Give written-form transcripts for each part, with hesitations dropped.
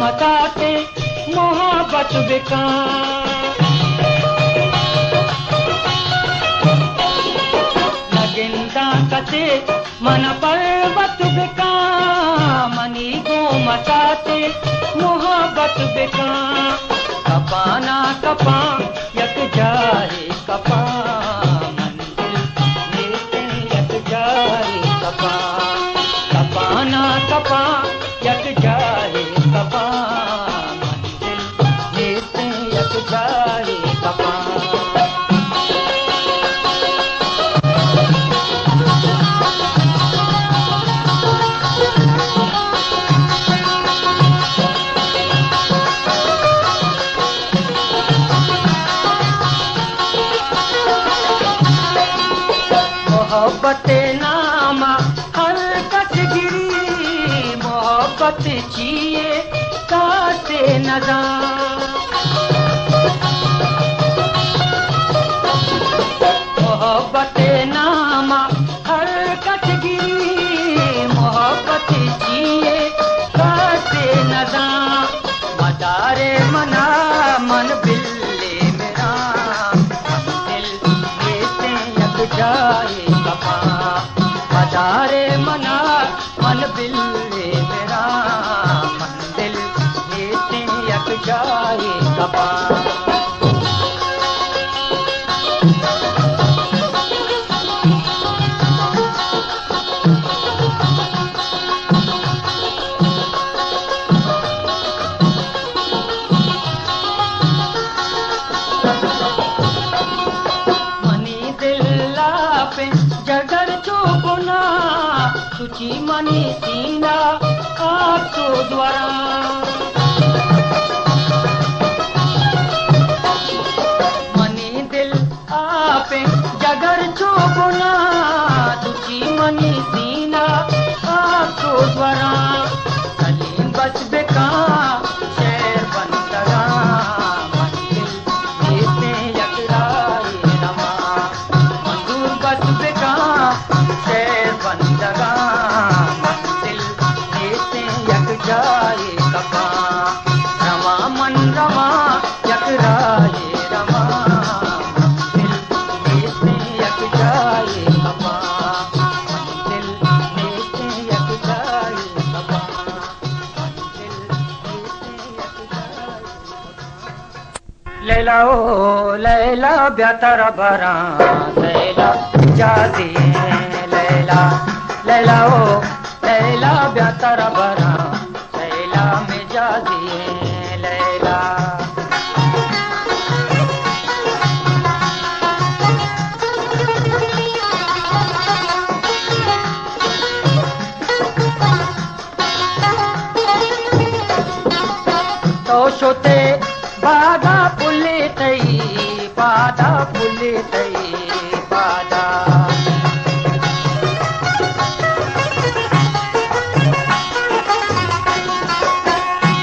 मताते मोहब्बत बिका नगिंदा कते मन पर्वत बिका मनी गो मताते मोहब्बत बिका कपाना कपा यक जाए कपा मंजिल लेते यक जाए कपा कपाना कपा यक जाए कपा मंजिल लेते यक जाए कपा मोहब्बत नामा हर कट गिरी मोहब्बत जिए कासे नजा मोहब्बत नामा हर कट गिरी मोहब्बत जिए कासे नजा मदारे मना मन बिल्ले मेरा दिल लेते यक जाए मदारे मना मन बिल्ले मेरा मंदिल लेते यक जाए कपा मनी दिल्ला पे जगर चुपना तुझी मनी सीना आप तो द्वारा मनी दिल आपे जगर चुपना तुझी मनी सीना आप तो द्वारा सलीम बच बेका शेर बन लगा मंजिल लेते यकराए रमा मंजूर बच बेका शेर बन लगा मंजिल लेते यक जाए कपा रमा मन रमा यकराए रमा मंजिल लेते यक जाए कपा मंजिल लेते यक जाए कपा मंजिल लेते यक जाए लैला ओ लैला ब्यातर बरा लैला जादी लैला लैला ओ लैला ब्यातर बरा लैला में जादी लैला तो शोते बादा पुले तई बादा पुले तई बादा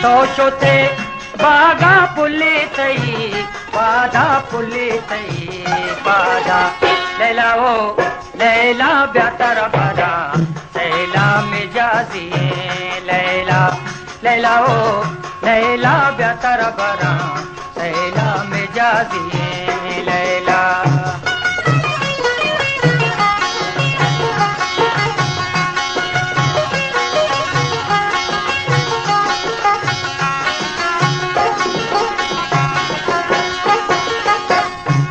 तो शोते बागा पुले तई बादा पुले तई बादा लैला ओ लैला ब्यातर बरा लैला मिजाजी लैला लैला ओ लैला ब्यातर बरा लैला मिजाजी लैला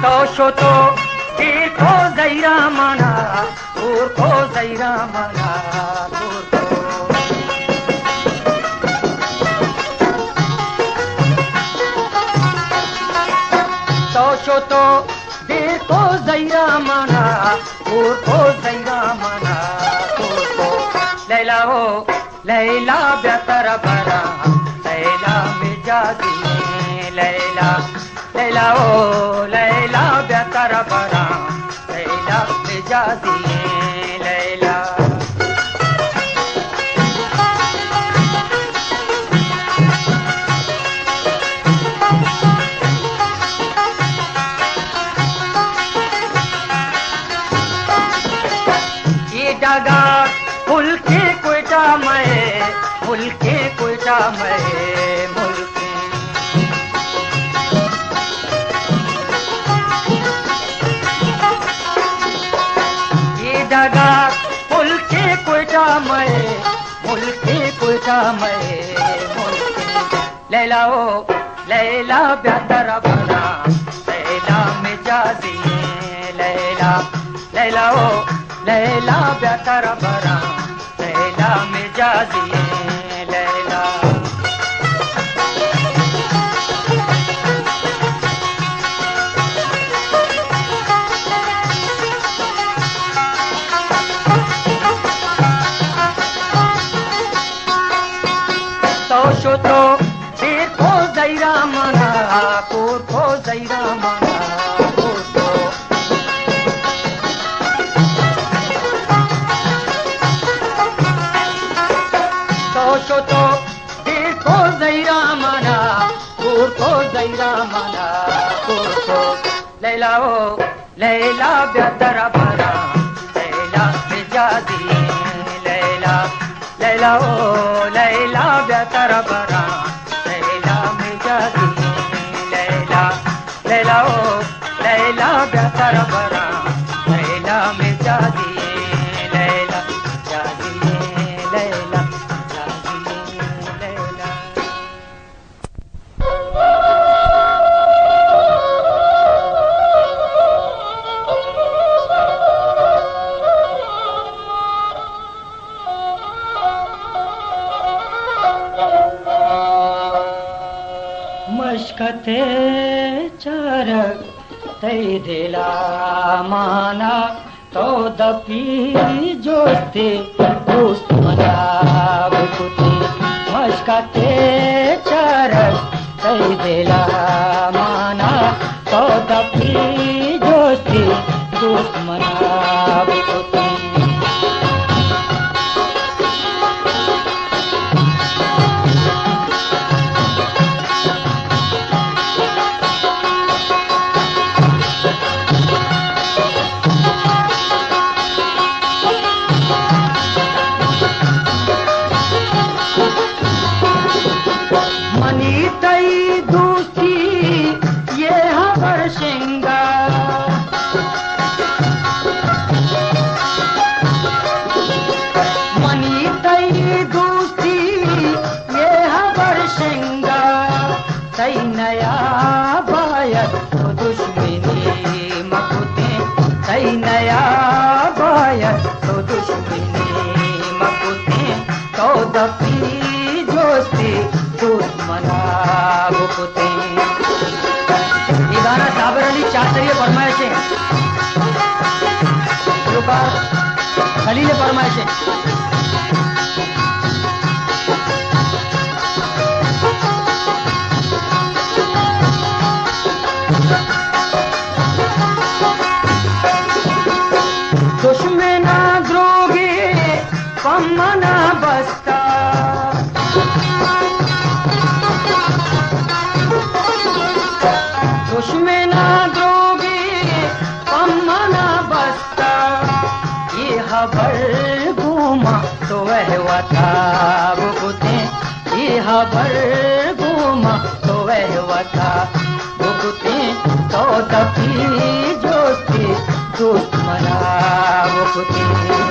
तो शो तो तीर को जैरा मना दूर को जैरा मना दूर को तो शो तो तीर को जैरा मना दूर को जैरा मना दूर को लैला हो लैला बेहतर बरा लैला मिजाजी लैला लैला ओ लैला बेहतर बरा लैला मिजाजी लैला ये जगह फुल के कोयटा में फुल के कोयटा में आशा में लैला ओ लैला ब्यादरा बना लैला मिजाजी लैला लैला ओ लैला ब्यादरा बना लैला मिजाजी लैला तो फिर खो जैरा मना कोर खो जैरा मना कोर तो फिर खो जैरा मना कोर खो जैरा मना कोर लैला ओ लैला ब्यादरा बना लैला मिजाजी लैला लैला ओ लैला ब्यादरा बना लैला मिजाजी लैला लैला ओ लैला ब्यादरा बना लैला मिजाजी लैला मिजाजी लैला मिजाजी लैला मशकते चरक तै दिला माना तो दपी जोते दोस्त मना बुकुती मशकते चरक तै दिला माना तो दपी जोते दोस्त मना बुकुती खलील फरमाइश दुश्मना द्रोगे पमना बस्ता दुश्मना द्रोगे पमना बस्ता ये खबर घूमा तो वह वता बुकुते ये खबर घूमा तो वह वता बुकुते तो दफी जोस्ती दोस्त मना बुकुते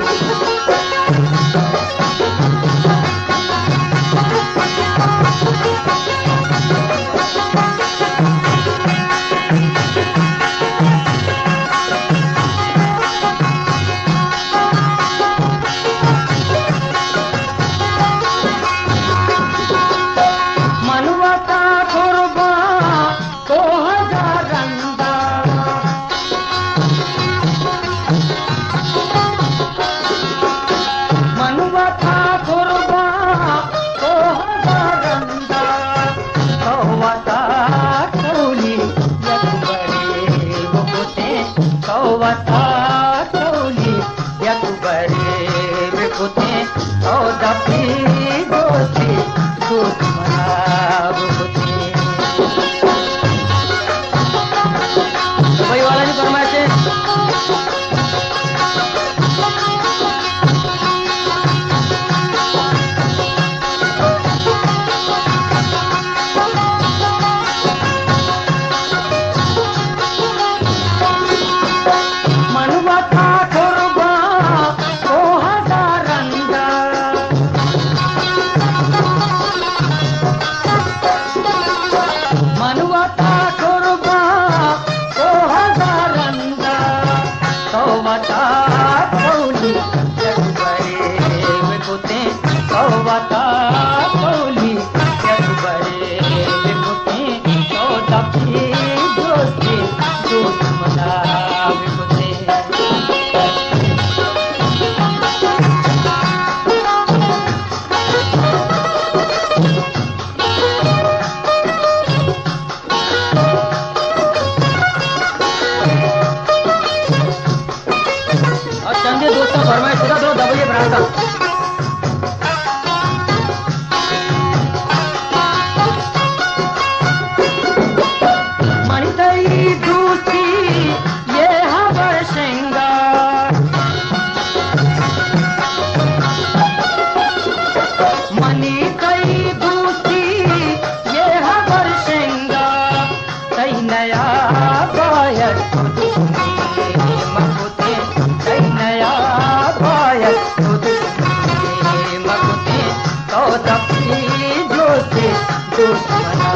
जोशी दुश्मना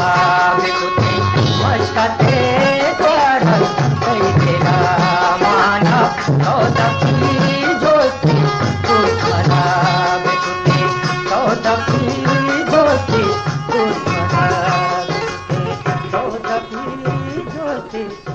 बिकुते मस्कते द्वारल कैसेला माना सौदकी जोशी दुश्मना बिकुते सौदकी जोशी दुश्मना बिकुते सौदकी जोशी